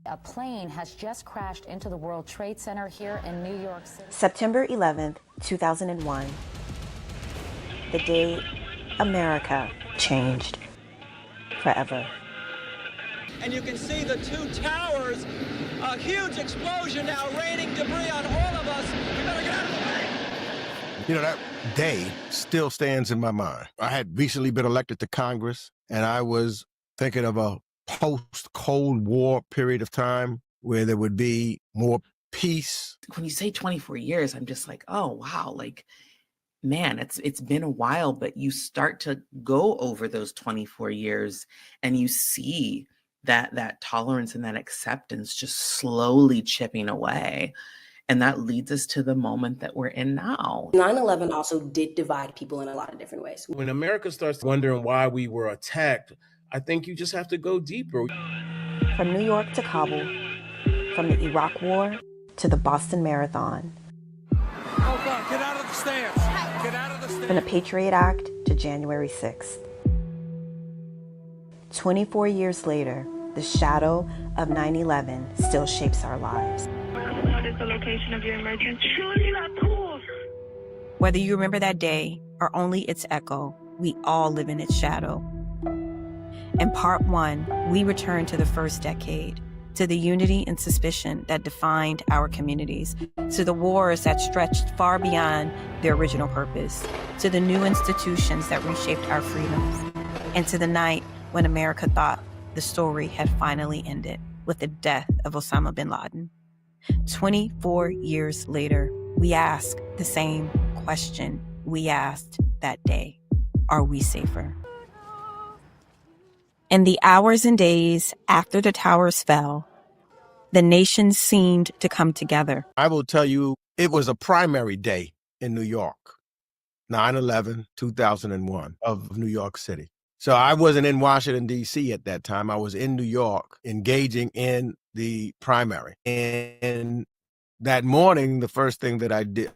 A plane has just crashed into the World Trade Center here in New York City. September 11th, 2001. The day America changed forever. And you can see the two towers, a huge explosion now raining debris on all of us. We better get out of the way. You know, that day still stands in my mind. I had recently been elected to Congress, and I was thinking of a post-Cold War period of time where there would be more peace. When you say 24 years, I'm just like, oh, wow. Like, man, it's been a while, but you start to go over those 24 years and you see that tolerance and that acceptance just slowly chipping away. And that leads us to the moment that we're in now. 9/11 also did divide people in a lot of different ways. When America starts wondering why we were attacked, I think you just have to go deeper. From New York to Kabul, from the Iraq War to the Boston Marathon. Oh, God, get out of the stands. Get out of the stands. From the Patriot Act to January 6th. 24 years later, the shadow of 9/11 still shapes our lives. What is the location of your emergency? Whether you remember that day or only its echo, we all live in its shadow. In part one, we return to the first decade, to the unity and suspicion that defined our communities, to the wars that stretched far beyond their original purpose, to the new institutions that reshaped our freedoms, and to the night when America thought the story had finally ended with the death of Osama bin Laden. 24 years later, we ask the same question we asked that day. Are we safer? In the hours and days after the towers fell, the nation seemed to come together. I will tell you, it was a primary day in New York, 9/11, 2001 of New York City. So I wasn't in Washington, D.C. at that time. I was in New York engaging in the primary. And that morning, the first thing that I did,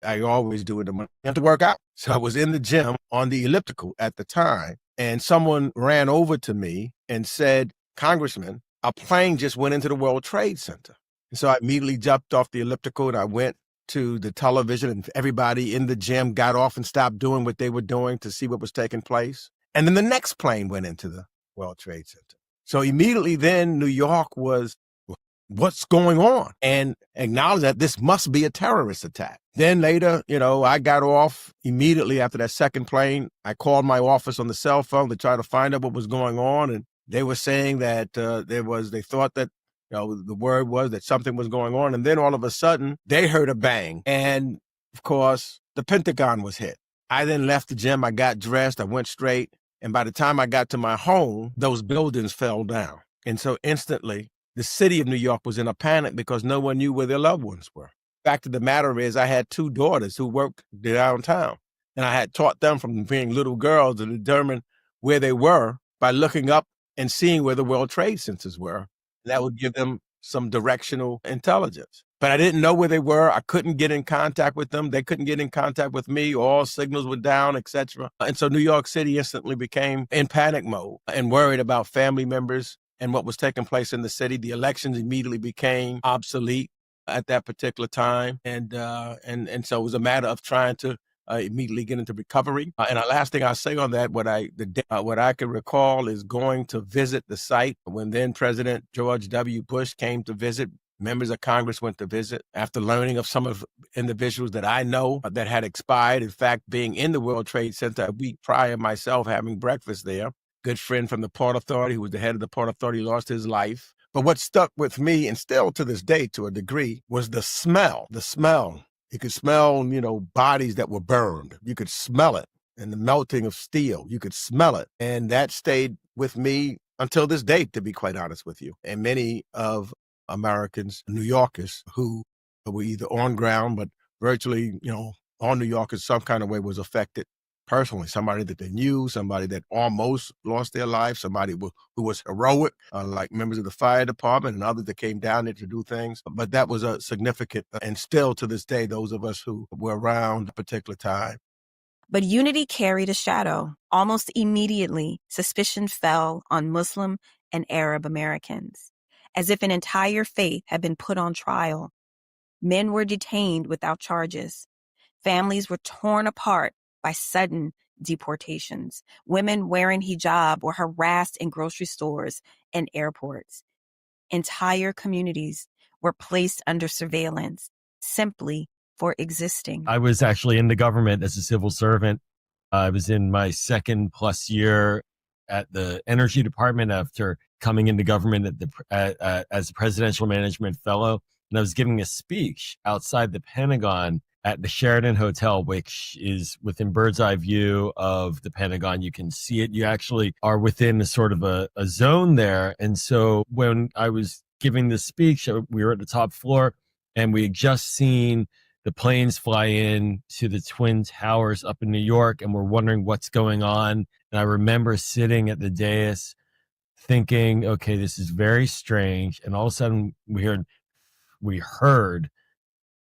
I always do in the morning, I have to work out. So I was in the gym on the elliptical at the time, and someone ran over to me and said, "Congressman, a plane just went into the World Trade Center." And so I immediately jumped off the elliptical and I went to the television, and everybody in the gym got off and stopped doing what they were doing to see what was taking place. And then the next plane went into the World Trade Center. So immediately then New York was, what's going on? And acknowledge that this must be a terrorist attack. Then later, I got off immediately after that second plane. I called my office on the cell phone to try to find out what was going on. And they were saying that they thought that, the word was that something was going on. And then all of a sudden they heard a bang. And of course, the Pentagon was hit. I then left the gym. I got dressed. I went straight. And by the time I got to my home, those buildings fell down. And so instantly, the city of New York was in a panic because no one knew where their loved ones were. Fact of the matter is, I had two daughters who worked downtown. And I had taught them from being little girls to determine where they were by looking up and seeing where the World Trade Centers were. That would give them some directional intelligence. But I didn't know where they were. I couldn't get in contact with them. They couldn't get in contact with me. All signals were down, etc. And so New York City instantly became in panic mode and worried about family members and what was taking place in the city. The elections immediately became obsolete at that particular time. And so it was a matter of trying to immediately get into recovery. And the last thing I'll say on that, what I can recall is going to visit the site when then President George W. Bush came to visit. Members of Congress went to visit after learning of some of individuals that I know that had expired. In fact, being in the World Trade Center a week prior, myself having breakfast there. Good friend from the Port Authority, who was the head of the Port Authority, lost his life. But what stuck with me, and still to this day to a degree, was the smell. The smell. You could smell, bodies that were burned. You could smell it. And the melting of steel. You could smell it. And that stayed with me until this day, to be quite honest with you. And many of Americans, New Yorkers, who were either on ground, but virtually, all New Yorkers some kind of way was affected personally. Somebody that they knew, somebody that almost lost their life, somebody who was heroic, like members of the fire department and others that came down there to do things. But that was a significant, and still to this day, those of us who were around a particular time. But unity carried a shadow. Almost immediately, suspicion fell on Muslim and Arab Americans. as if an entire faith had been put on trial. Men were detained without charges. Families were torn apart by sudden deportations. Women wearing hijab were harassed in grocery stores and airports. Entire communities were placed under surveillance simply for existing. I was actually in the government as a civil servant. I was in my 2+ year at the Energy Department after coming into government as a presidential management fellow. And I was giving a speech outside the Pentagon at the Sheraton Hotel, which is within bird's eye view of the Pentagon. You can see it. You actually are within a sort of a zone there. And so when I was giving this speech, we were at the top floor and we had just seen the planes fly in to the Twin Towers up in New York, and we're wondering what's going on. And I remember sitting at the dais thinking, okay, this is very strange. And all of a sudden we heard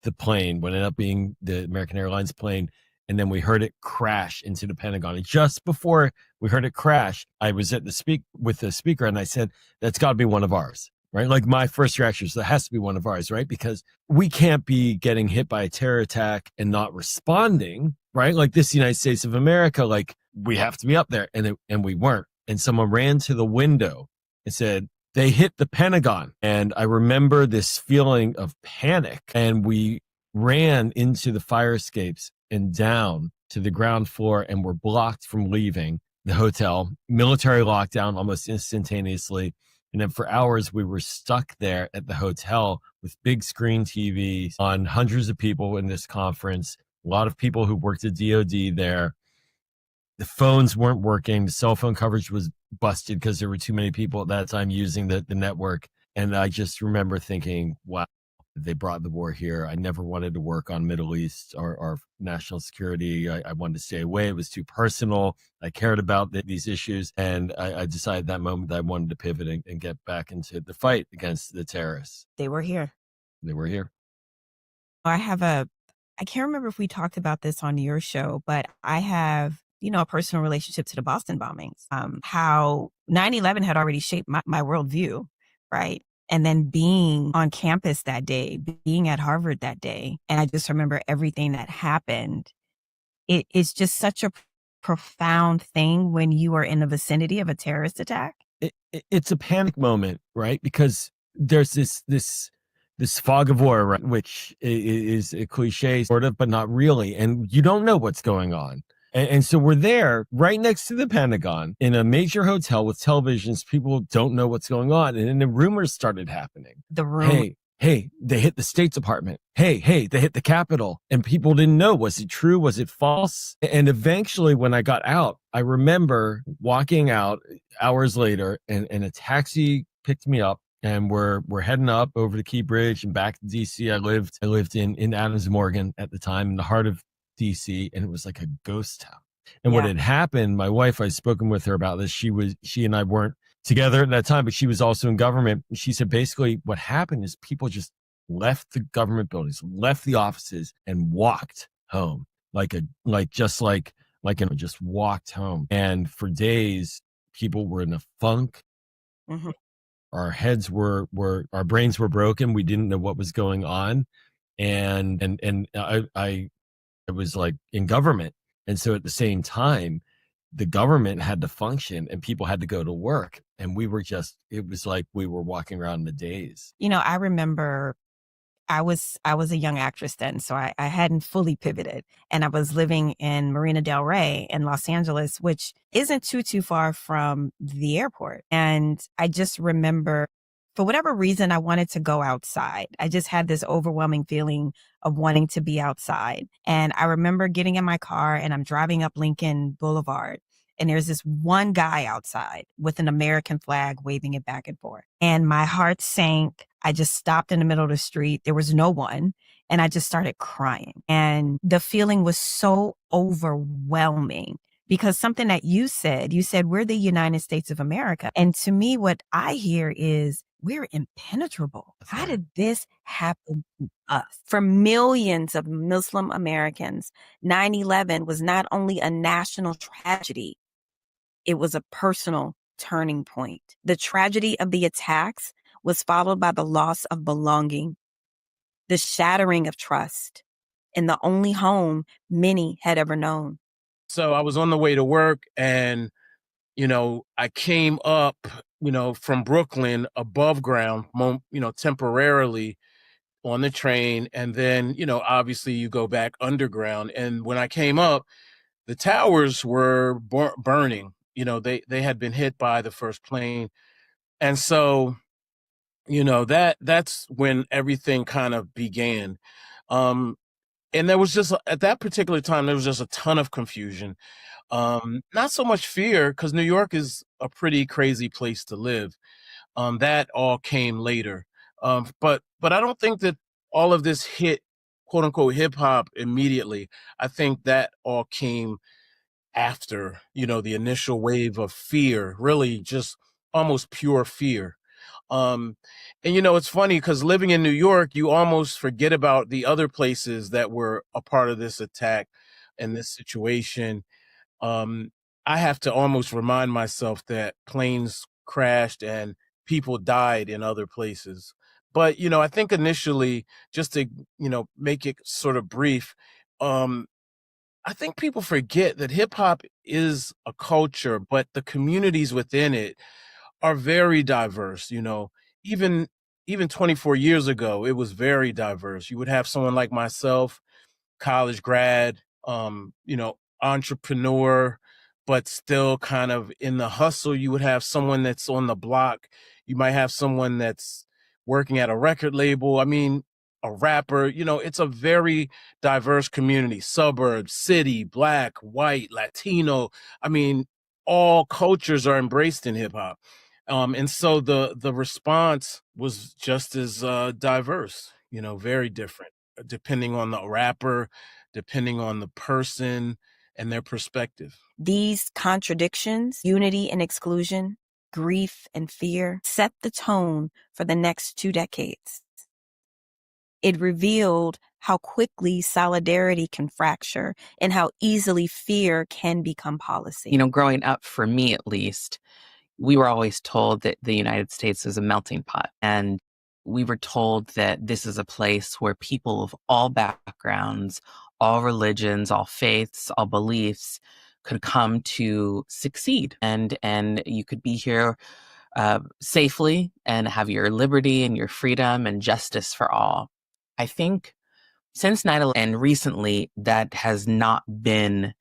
the plane, what ended up being the American Airlines plane, and then we heard it crash into the Pentagon. And just before we heard it crash, I was at the speaker and I said, that's got to be one of ours, right? Like my first reaction is that has to be one of ours, right? Because we can't be getting hit by a terror attack and not responding, right? Like this United States of America, like we have to be up there, and we weren't. And someone ran to the window and said, they hit the Pentagon. And I remember this feeling of panic. And we ran into the fire escapes and down to the ground floor and were blocked from leaving the hotel. Military lockdown almost instantaneously. And then for hours, we were stuck there at the hotel with big screen TVs on hundreds of people in this conference, a lot of people who worked at DOD there. The phones weren't working. The cell phone coverage was busted because there were too many people at that time using the network. And I just remember thinking, wow, they brought the war here. I never wanted to work on Middle East or national security. I wanted to stay away. It was too personal. I cared about these issues. And I decided that moment that I wanted to pivot and get back into the fight against the terrorists. They were here. They were here. I can't remember if we talked about this on your show, but I have, a personal relationship to the Boston bombings, how 9/11 had already shaped my worldview, right? And then being on campus that day, being at Harvard that day, and I just remember everything that happened. It's just such a profound thing when you are in the vicinity of a terrorist attack. It's a panic moment, right? Because there's this fog of war, right? Which is a cliche, sort of, but not really. And you don't know what's going on. And so we're there right next to the Pentagon in a major hotel with televisions. People don't know what's going on. And then the rumors started happening. Hey, they hit the State Department. Hey, they hit the Capitol. And people didn't know. Was it true? Was it false? And eventually when I got out, I remember walking out hours later and a taxi picked me up. And we're heading up over the Key Bridge and back to DC. I lived in Adams Morgan at the time, in the heart of DC, and it was like a ghost town. And what had happened, my wife, I'd spoken with her about this. She and I weren't together at that time, but she was also in government. And she said basically what happened is people just left the government buildings, left the offices, and walked home, just walked home. And for days, people were in a funk. Mm-hmm. Our heads our brains were broken. We didn't know what was going on. And I was like in government. And so at the same time, the government had to function and people had to go to work. And it was like we were walking around in the daze. I remember I was a young actress then, so I hadn't fully pivoted. And I was living in Marina Del Rey in Los Angeles, which isn't too far from the airport. And I just remember, for whatever reason, I wanted to go outside. I just had this overwhelming feeling of wanting to be outside. And I remember getting in my car and I'm driving up Lincoln Boulevard. And there's this one guy outside with an American flag waving it back and forth. And my heart sank. I just stopped in the middle of the street. There was no one. And I just started crying. And the feeling was so overwhelming. Because something that you said, we're the United States of America. And to me, what I hear is we're impenetrable. How did this happen to us? For millions of Muslim Americans, 9/11 was not only a national tragedy, it was a personal turning point. The tragedy of the attacks was followed by the loss of belonging, the shattering of trust, in the only home many had ever known. So I was on the way to work and, I came up, from Brooklyn above ground, temporarily on the train. And then, obviously you go back underground. And when I came up, the towers were burning. They had been hit by the first plane. And so, that's when everything kind of began. And there was just, at that particular time, there was just a ton of confusion. Not so much fear, because New York is a pretty crazy place to live. That all came later. But I don't think that all of this hit, quote unquote, hip hop immediately. I think that all came after, the initial wave of fear, really just almost pure fear. And it's funny because living in New York, you almost forget about the other places that were a part of this attack and this situation. I have to almost remind myself that planes crashed and people died in other places. But, I think initially, just to, make it sort of brief, I think people forget that hip hop is a culture, but the communities within it are very diverse. Even 24 years ago, it was very diverse. You would have someone like myself, college grad, entrepreneur, but still kind of in the hustle. You would have someone that's on the block. You might have someone that's working at a record label. I mean, a rapper. It's a very diverse community, suburbs, city, black, white, Latino. I mean, all cultures are embraced in hip hop. And so the response was just as diverse, very different, depending on the rapper, depending on the person and their perspective. These contradictions, unity and exclusion, grief and fear, set the tone for the next 2 decades. It revealed how quickly solidarity can fracture and how easily fear can become policy. Growing up, for me at least, we were always told that the United States is a melting pot. And we were told that this is a place where people of all backgrounds, all religions, all faiths, all beliefs could come to succeed. And you could be here safely and have your liberty and your freedom and justice for all. I think since 9/11 and recently, that has not been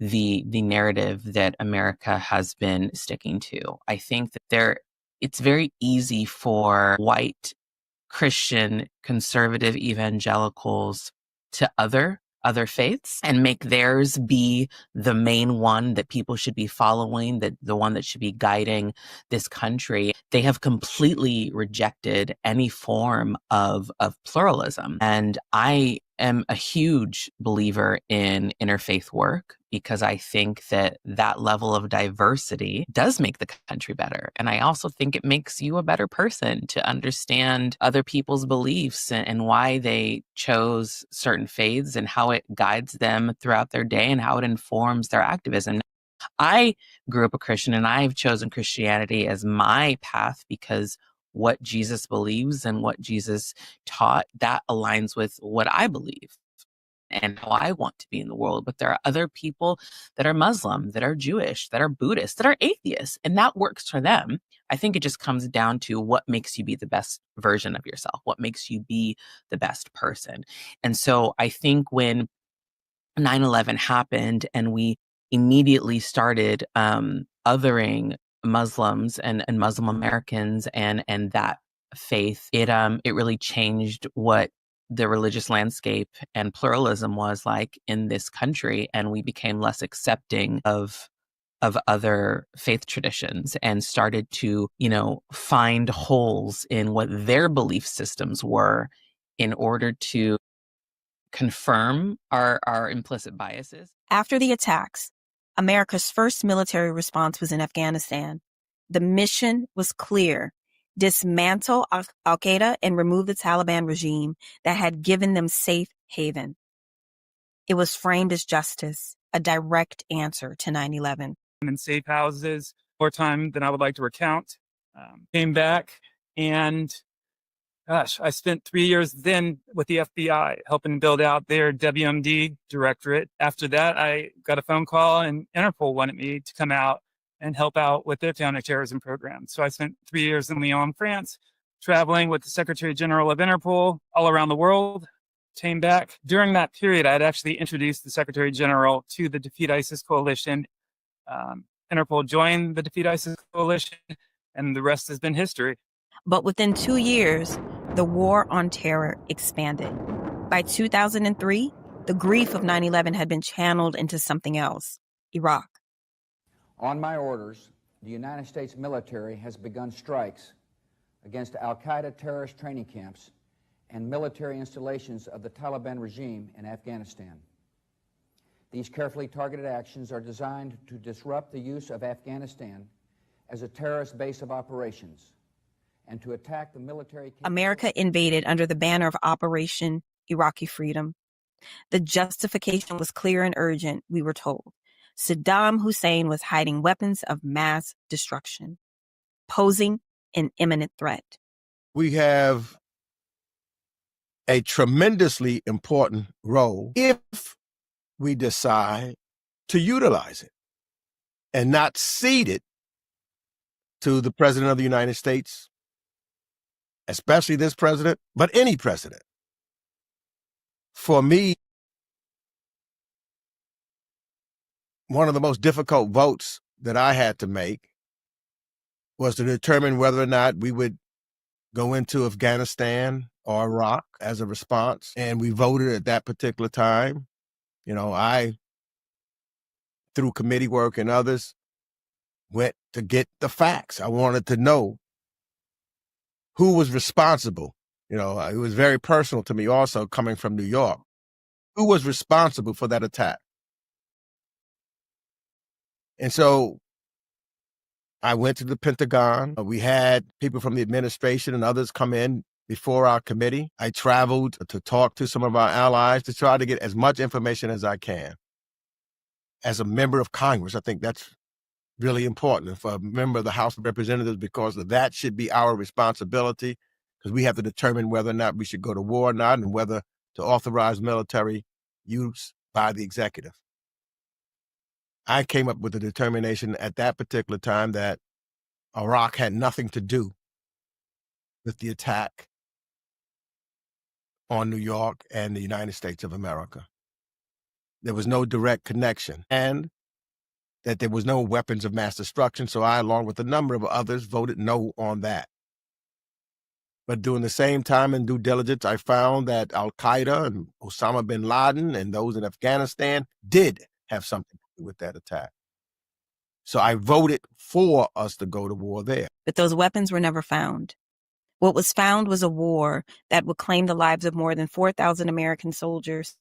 the narrative that America has been sticking to. I think that it's very easy for white Christian conservative evangelicals to other faiths and make theirs be the main one that people should be following, that the one that should be guiding this country. They have completely rejected any form of pluralism. And I am a huge believer in interfaith work because I think that level of diversity does make the country better. And I also think it makes you a better person to understand other people's beliefs and why they chose certain faiths and how it guides them throughout their day and how it informs their activism. I grew up a Christian and I've chosen Christianity as my path because what Jesus believes and what Jesus taught, that aligns with what I believe and how I want to be in the world. But there are other people that are Muslim, that are Jewish, that are Buddhist, that are atheists, and that works for them. I think it just comes down to what makes you be the best version of yourself, what makes you be the best person. And so I think when 9/11 happened and we immediately started othering Muslims and Muslim Americans and that faith, it really changed what the religious landscape and pluralism was like in this country, and we became less accepting of other faith traditions and started to, find holes in what their belief systems were in order to confirm our implicit biases. After the attacks, America's first military response was in Afghanistan. The mission was clear: dismantle al-Qaeda and remove the Taliban regime that had given them safe haven. It was framed as justice, a direct answer to 9/11. In safe houses, more time than I would like to recount. Came back And gosh, I spent 3 years then with the FBI helping build out their WMD directorate. After that, I got a phone call and Interpol wanted me to come out and help out with their counterterrorism program. So I spent 3 years in Lyon, France, traveling with the Secretary General of Interpol all around the world, came back. During that period, I had actually introduced the Secretary General to the Defeat ISIS Coalition. Interpol joined the Defeat ISIS Coalition, and the rest has been history. But within 2 years, the war on terror expanded. By 2003, the grief of 9/11 had been channeled into something else, Iraq. On my orders, the United States military has begun strikes against al-Qaeda terrorist training camps and military installations of the Taliban regime in Afghanistan. These carefully targeted actions are designed to disrupt the use of Afghanistan as a terrorist base of operations and to attack the military. America invaded under the banner of Operation Iraqi Freedom. The justification was clear and urgent, we were told. Saddam Hussein was hiding weapons of mass destruction, posing an imminent threat. We have a tremendously important role if we decide to utilize it and not cede it to the President of the United States, especially this president, but any president. For me, one of the most difficult votes that I had to make was to determine whether or not we would go into Afghanistan or Iraq as a response. And we voted at that particular time. You know, I, through committee work and others, went to get the facts. I wanted to know who was responsible. You know, it was very personal to me also coming from New York. Who was responsible for that attack? And so I went to the Pentagon. We had people from the administration and others come in before our committee. I traveled to talk to some of our allies to try to get as much information as I can. As a member of Congress, I think that's really important for a member of the House of Representatives, because that should be our responsibility, because we have to determine whether or not we should go to war or not, and whether to authorize military use by the executive. I came up with the determination at that particular time that Iraq had nothing to do with the attack on New York and the United States of America. There was no direct connection, and that there was no weapons of mass destruction. So I, along with a number of others, voted no on that. But during the same time in due diligence, I found that Al-Qaeda and Osama bin Laden and those in Afghanistan did have something to do with that attack. So I voted for us to go to war there. But those weapons were never found. What was found was a war that would claim the lives of more than 4,000 American soldiers,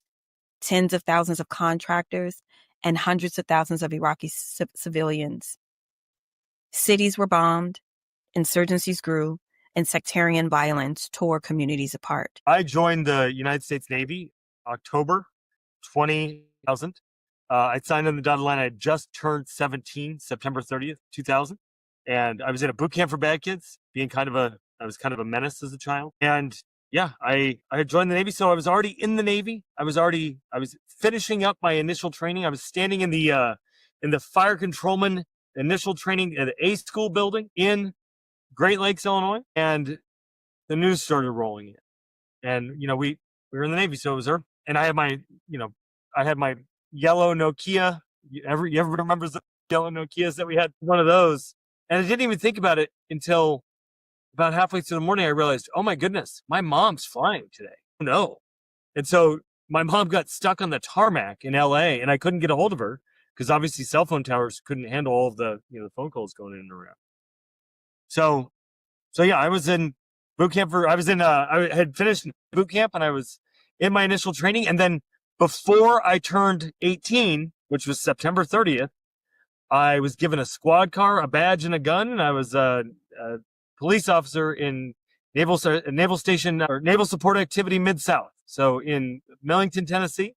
tens of thousands of contractors, and hundreds of thousands of Iraqi civilians. Cities were bombed, insurgencies grew, and sectarian violence tore communities apart. I joined the United States Navy October 2000. I signed on the dotted line. I had just turned 17, September 30th, 2000. And I was in a boot camp for bad kids, I was kind of a menace as a child. And yeah, I had joined the Navy. So I was already in the Navy. I was finishing up my initial training. I was standing in the fire controlman initial training at the A school building in Great Lakes, Illinois. And the news started rolling in. And, we were in the Navy. So it was her. And I had my yellow Nokia. Everyone remembers the yellow Nokias that we had? One of those. And I didn't even think about it until about halfway through the morning. I realized, oh my goodness, my mom's flying today. No. And so my mom got stuck on the tarmac in LA, and I couldn't get a hold of her because obviously cell phone towers couldn't handle all of the, the phone calls going in and around. So yeah, I was in boot camp I had finished boot camp and I was in my initial training. And then before I turned 18, which was September 30th, I was given a squad car, a badge, and a gun. And I was a police officer in Naval Station or Naval Support Activity Mid-South. So in Millington, Tennessee,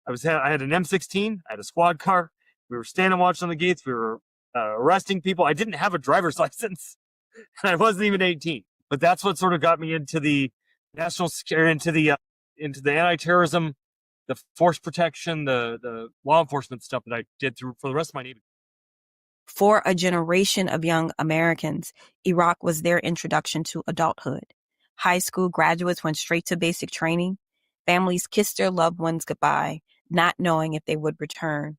I had an M16, I had a squad car. We were standing watch on the gates. We were arresting people. I didn't have a driver's license, and I wasn't even 18. But that's what sort of got me into the national security, into the anti-terrorism, the force protection, the law enforcement stuff that I did for the rest of my Navy. For a generation of young Americans, Iraq was their introduction to adulthood. High school graduates went straight to basic training. Families kissed their loved ones goodbye, not knowing if they would return.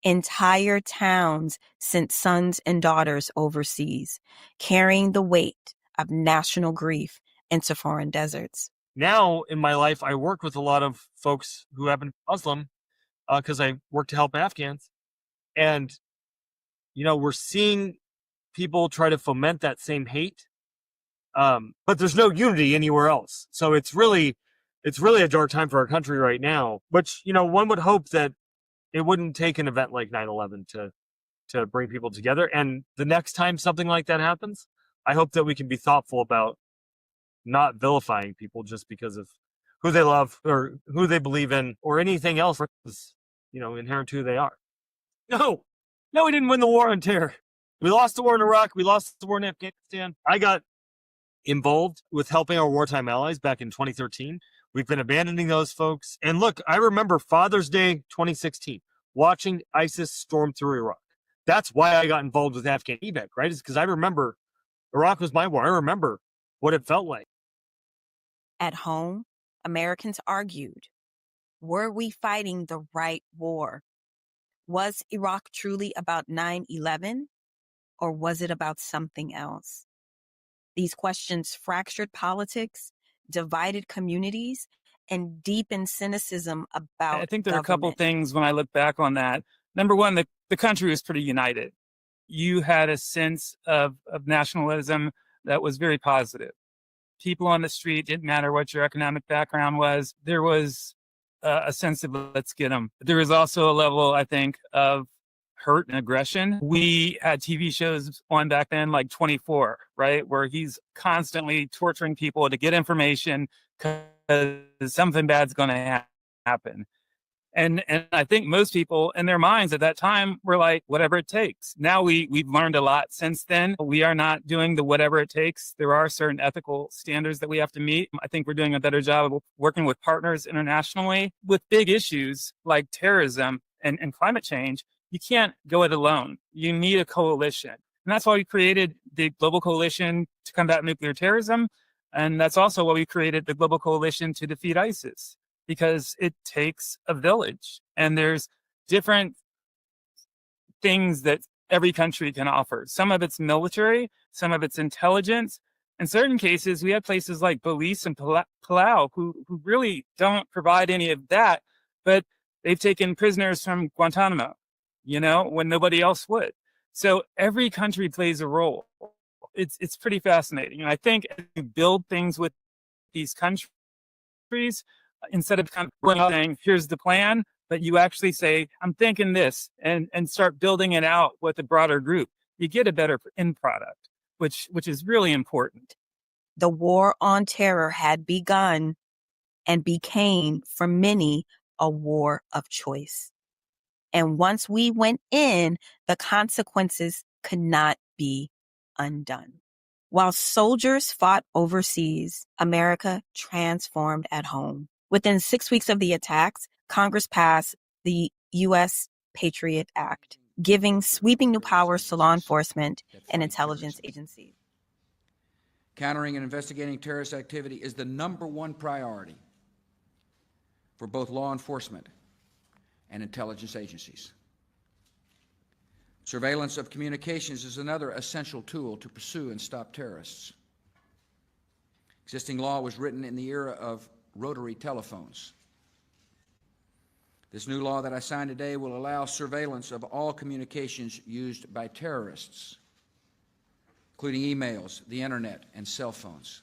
Entire towns sent sons and daughters overseas, carrying the weight of national grief into foreign deserts. Now in my life, I work with a lot of folks who have been Muslim because I work to help Afghans. And, we're seeing people try to foment that same hate. But there's no unity anywhere else. So it's really a dark time for our country right now, which, one would hope that it wouldn't take an event like 9/11 to bring people together. And the next time something like that happens, I hope that we can be thoughtful about not vilifying people just because of who they love or who they believe in or anything else is, inherent to who they are. No, we didn't win the war on terror. We lost the war in Iraq. We lost the war in Afghanistan. I got involved with helping our wartime allies back in 2013. We've been abandoning those folks. And look, I remember Father's Day 2016, watching ISIS storm through Iraq. That's why I got involved with AfghanEvac, right? Is because I remember Iraq was my war. I remember what it felt like. At home, Americans argued, were we fighting the right war? Was Iraq truly about 9/11, or was it about something else? These questions fractured politics, divided communities, and deepened cynicism about I think there are a couple government. things when I look back on that. Number one, the country was pretty united. You had a sense of nationalism that was very positive. People on the street, didn't matter what your economic background was. There was a sense of let's get them. There was also a level, I think, of hurt and aggression. We had TV shows on back then, like 24, right? Where he's constantly torturing people to get information because something bad's going to happen. And I think most people in their minds at that time were like, whatever it takes. Now we've learned a lot since then. We are not doing the whatever it takes. There are certain ethical standards that we have to meet. I think we're doing a better job of working with partners internationally with big issues like terrorism and climate change. You can't go it alone. You need a coalition. And that's why we created the Global Coalition to combat nuclear terrorism. And that's also why we created the Global Coalition to defeat ISIS, because it takes a village. And there's different things that every country can offer. Some of it's military, some of it's intelligence. In certain cases, we have places like Belize and Palau who really don't provide any of that, but they've taken prisoners from Guantanamo, when nobody else would. So every country plays a role. It's pretty fascinating. And I think as you build things with these countries, instead of kind of saying, here's the plan, but you actually say, I'm thinking this, and start building it out with a broader group, you get a better end product, which is really important. The war on terror had begun and became, for many, a war of choice. And once we went in, the consequences could not be undone. While soldiers fought overseas, America transformed at home. Within 6 weeks of the attacks, Congress passed the U.S. Patriot Act, giving sweeping new powers to law enforcement and intelligence agencies. Countering and investigating terrorist activity is the #1 priority for both law enforcement and intelligence agencies. Surveillance of communications is another essential tool to pursue and stop terrorists. Existing law was written in the era of rotary telephones. This new law that I signed today will allow surveillance of all communications used by terrorists, including emails, the internet, and cell phones.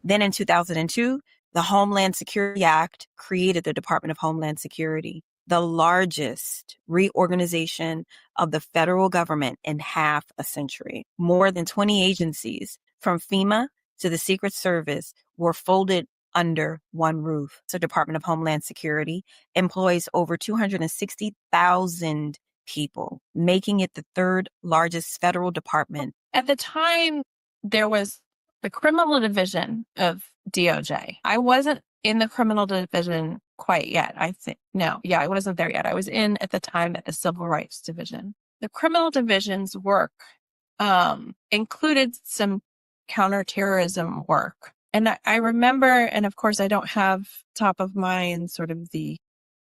Then in 2002, the Homeland Security Act created the Department of Homeland Security, the largest reorganization of the federal government in half a century. More than 20 agencies, from FEMA to the Secret Service, were folded under one roof. The Department of Homeland Security employs over 260,000 people, making it the third largest federal department. At the time, there was the criminal division of DOJ. I wasn't in the criminal division quite yet. I wasn't there yet. I was at the time at the civil rights division. The criminal division's work included some counterterrorism work. And I remember, and of course I don't have top of mind sort of the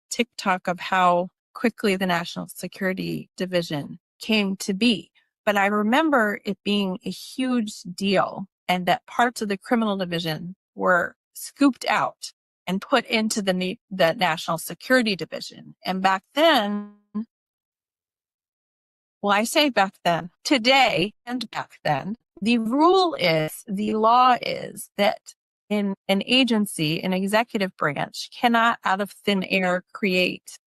TikTok of how quickly the National Security Division came to be. But I remember it being a huge deal and that parts of the criminal division were scooped out and put into the National Security Division. And back then, well, I say back then, today and back then, the law is that in an agency, an executive branch cannot out of thin air create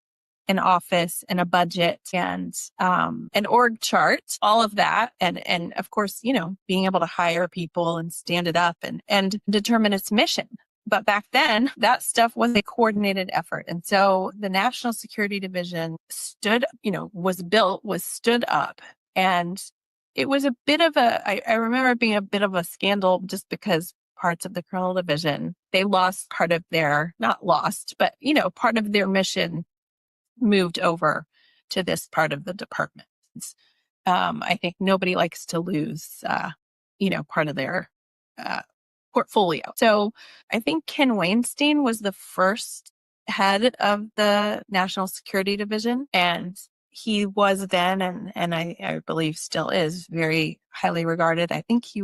an office and a budget and an org chart, all of that. And of course, being able to hire people and stand it up and determine its mission. But back then, that stuff was a coordinated effort. And so the National Security Division was stood up. And it was a bit of I remember it being a bit of a scandal just because parts of the criminal division, they lost part of part of their mission moved over to this part of the department. I think nobody likes to lose, part of their portfolio. So I think Ken Weinstein was the first head of the National Security Division, and he was then, and I believe still is, very highly regarded. I think he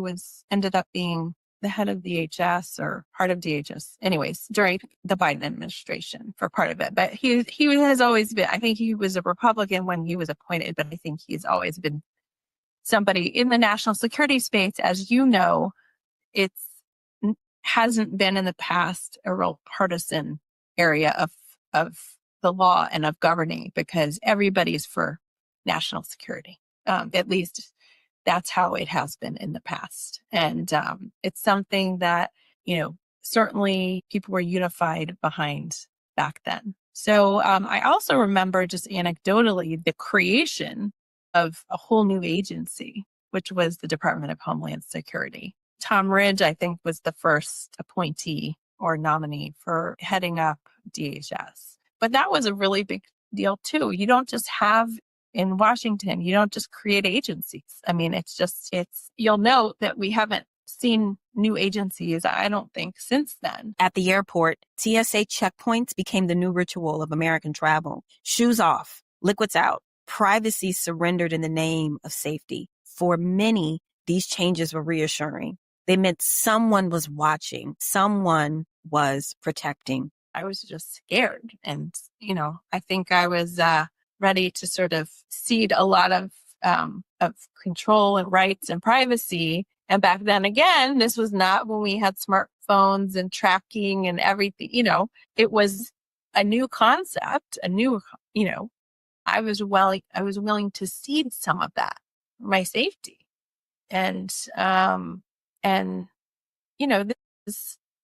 ended up being the head of DHS or part of DHS, anyways, during the Biden administration for part of it. But he has always been, I think he was a Republican when he was appointed, but I think he's always been somebody in the national security space. As you know, hasn't been in the past a real partisan area of the law and of governing, because everybody's for national security. At least that's how it has been in the past. And it's something that, certainly people were unified behind back then. So I also remember, just anecdotally, the creation of a whole new agency, which was the Department of Homeland Security. Tom Ridge, I think, was the first appointee or nominee for heading up DHS. But that was a really big deal too. You don't just have in Washington, you don't just create agencies. I mean, you'll note that we haven't seen new agencies, I don't think, since then. At the airport, TSA checkpoints became the new ritual of American travel. Shoes off, liquids out, privacy surrendered in the name of safety. For many, these changes were reassuring. They meant someone was watching, someone was protecting. I was just scared. And, I think I was ready to sort of cede a lot of control and rights and privacy. And back then, again, this was not when we had smartphones and tracking and everything. It was a new concept, I was willing to cede some of that, my safety. And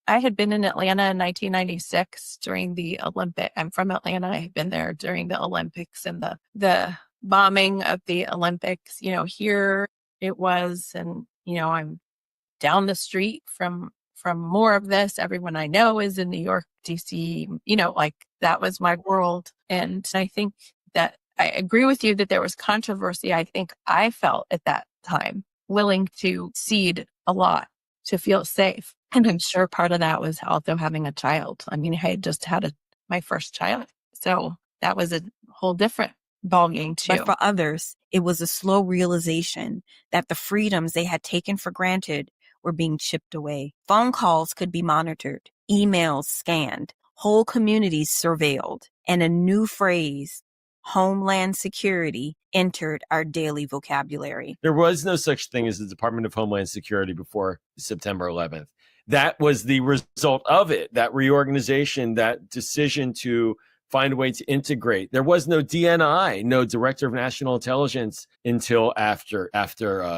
I had been in Atlanta in 1996 during the Olympic. I'm from Atlanta. I had been there during the Olympics and the bombing of the Olympics. Here it was, and I'm down the street from more of this. Everyone I know is in New York, DC. That was my world. And I think that I agree with you that there was controversy. I think I felt at that time willing to cede a lot to feel safe. And I'm sure part of that was also having a child. I mean, I had just had my first child. So that was a whole different ballgame too. But for others, it was a slow realization that the freedoms they had taken for granted were being chipped away. Phone calls could be monitored, emails scanned, whole communities surveilled, and a new phrase, Homeland Security, entered our daily vocabulary. There was no such thing as the Department of Homeland Security before September 11th. That was the result of it, that reorganization, that decision to find a way to integrate. There was no DNI, no Director of National Intelligence, until after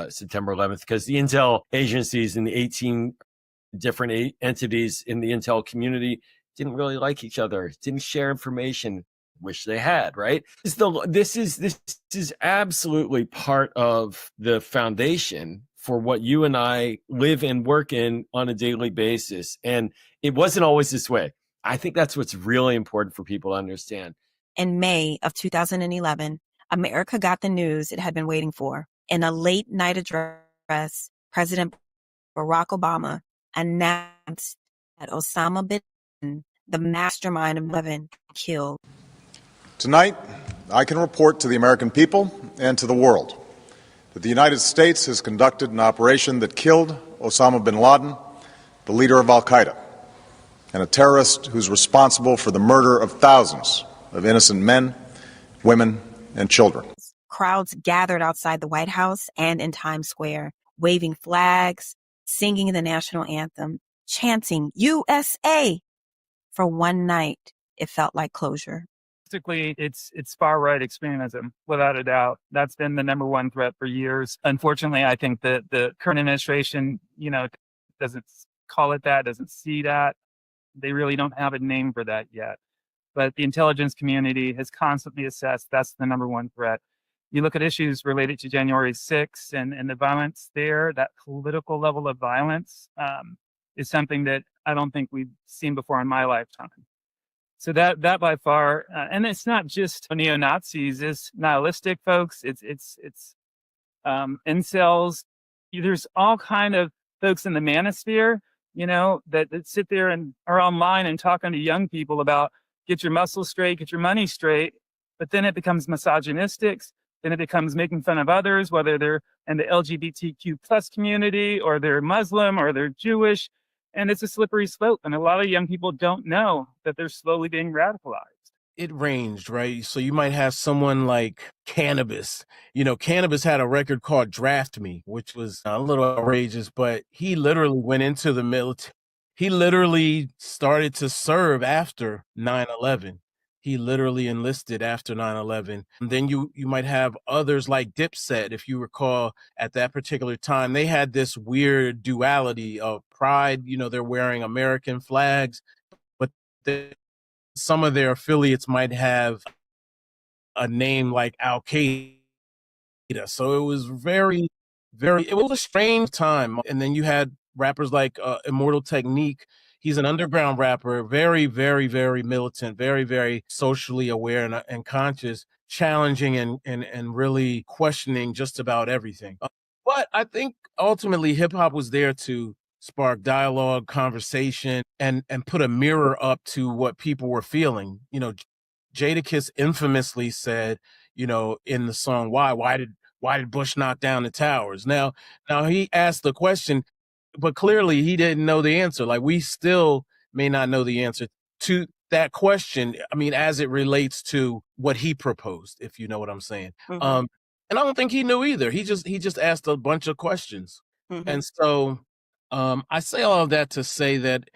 September 11th, because the intel agencies and the 18 different entities in the intel community didn't really like each other, didn't share information. Wish they had, right? This is absolutely part of the foundation for what you and I live and work in on a daily basis. And it wasn't always this way. I think that's what's really important for people to understand. In May of 2011, America got the news it had been waiting for. In a late night address, President Barack Obama announced that Osama bin Laden, the mastermind of 11, killed. Tonight, I can report to the American people and to the world that the United States has conducted an operation that killed Osama bin Laden, the leader of al-Qaeda, and a terrorist who's responsible for the murder of thousands of innocent men, women, and children. Crowds gathered outside the White House and in Times Square, waving flags, singing the national anthem, chanting USA. For one night, it felt like closure. Basically, it's far-right extremism, without a doubt. That's been the number one threat for years. Unfortunately, I think that the current administration, doesn't call it that, doesn't see that. They really don't have a name for that yet. But the intelligence community has constantly assessed that's the number one threat. You look at issues related to January 6th and the violence there, that political level of violence is something that I don't think we've seen before in my lifetime. So that by far, and it's not just neo-Nazis, it's nihilistic folks, it's incels. There's all kind of folks in the manosphere, that sit there and are online and talking to young people about get your muscles straight, get your money straight. But then it becomes misogynistic. Then it becomes making fun of others, whether they're in the LGBTQ plus community or they're Muslim or they're Jewish. And it's a slippery slope. And a lot of young people don't know that they're slowly being radicalized. It ranged, right? So you might have someone like Cannabis. Cannabis had a record called Draft Me, which was a little outrageous, but he literally went into the military. He literally started to serve after 9/11. He literally enlisted after 9/11. And then you might have others like Dipset, if you recall, at that particular time, they had this weird duality of pride. They're wearing American flags, but some of their affiliates might have a name like Al-Qaeda. So it was it was a strange time. And then you had rappers like Immortal Technique. He's an underground rapper, very, very, very militant, very, very socially aware and conscious, challenging and really questioning just about everything. But I think ultimately hip hop was there to spark dialogue, conversation, and put a mirror up to what people were feeling. Jadakiss infamously said, in the song, why did Bush knock down the towers? Now he asked the question, but clearly he didn't know the answer. Like, we still may not know the answer to that question. I mean, as it relates to what he proposed, if you know what I'm saying. Mm-hmm. And I don't think he knew either. He just asked a bunch of questions. Mm-hmm. And so I say all of that to say that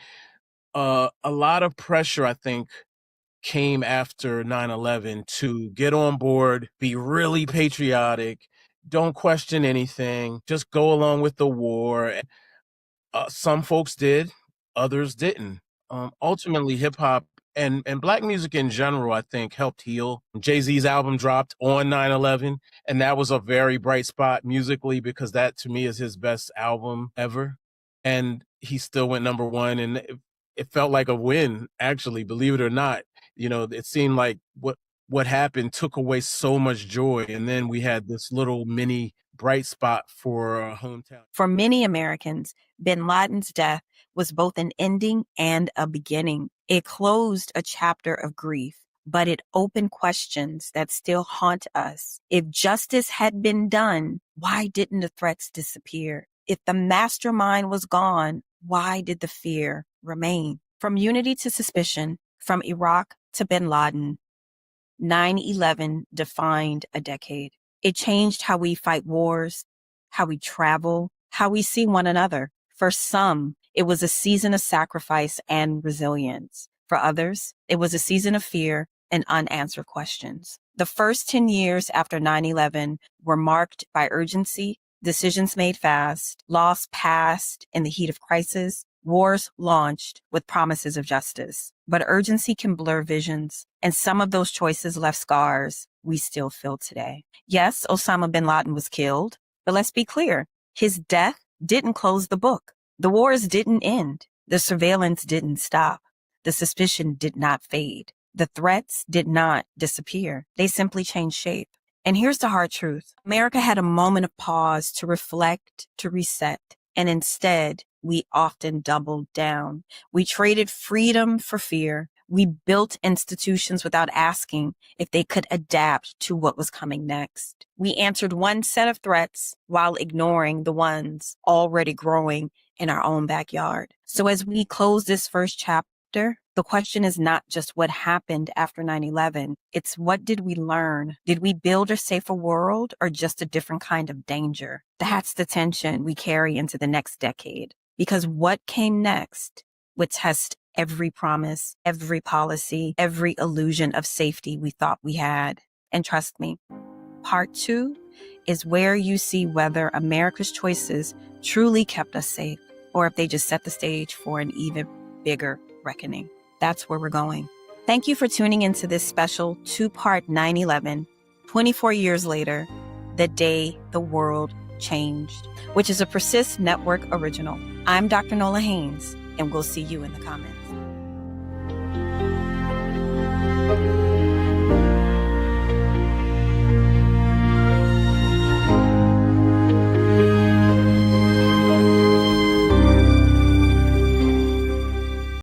a lot of pressure, I think, came after 9/11 to get on board, be really patriotic, don't question anything, just go along with the war. Some folks did, others didn't. Ultimately, hip hop and black music in general, I think, helped heal. Jay-Z's album dropped on 9/11, and that was a very bright spot musically because that, to me, is his best album ever. And he still went number one, and it felt like a win, actually, believe it or not. It seemed like what happened took away so much joy, and then we had this little mini bright spot for our hometown. For many Americans, bin Laden's death was both an ending and a beginning. It closed a chapter of grief, but it opened questions that still haunt us. If justice had been done, why didn't the threats disappear? If the mastermind was gone, why did the fear remain? From unity to suspicion, from Iraq to bin Laden, 9/11 defined a decade. It changed how we fight wars, how we travel, how we see one another. For some, it was a season of sacrifice and resilience. For others, it was a season of fear and unanswered questions. The first 10 years after 9/11 were marked by urgency, decisions made fast, laws passed in the heat of crisis, wars launched with promises of justice. But urgency can blur visions, and some of those choices left scars we still feel today. Yes, Osama bin Laden was killed, but let's be clear. His death didn't close the book. The wars didn't end. The surveillance didn't stop. The suspicion did not fade. The threats did not disappear. They simply changed shape. And here's the hard truth. America had a moment of pause to reflect, to reset. And instead, we often doubled down. We traded freedom for fear. We built institutions without asking if they could adapt to what was coming next. We answered one set of threats while ignoring the ones already growing in our own backyard. So as we close this first chapter, the question is not just what happened after 9/11. It's what did we learn? Did we build a safer world or just a different kind of danger? That's the tension we carry into the next decade. Because what came next would test every promise, every policy, every illusion of safety we thought we had. And trust me, part 2 is where you see whether America's choices truly kept us safe or if they just set the stage for an even bigger reckoning. That's where we're going. Thank you for tuning into this special 2-part 9/11, 24 years later, the day the world changed, which is a Persist Network original. I'm Dr. Nola Haynes, and we'll see you in the comments.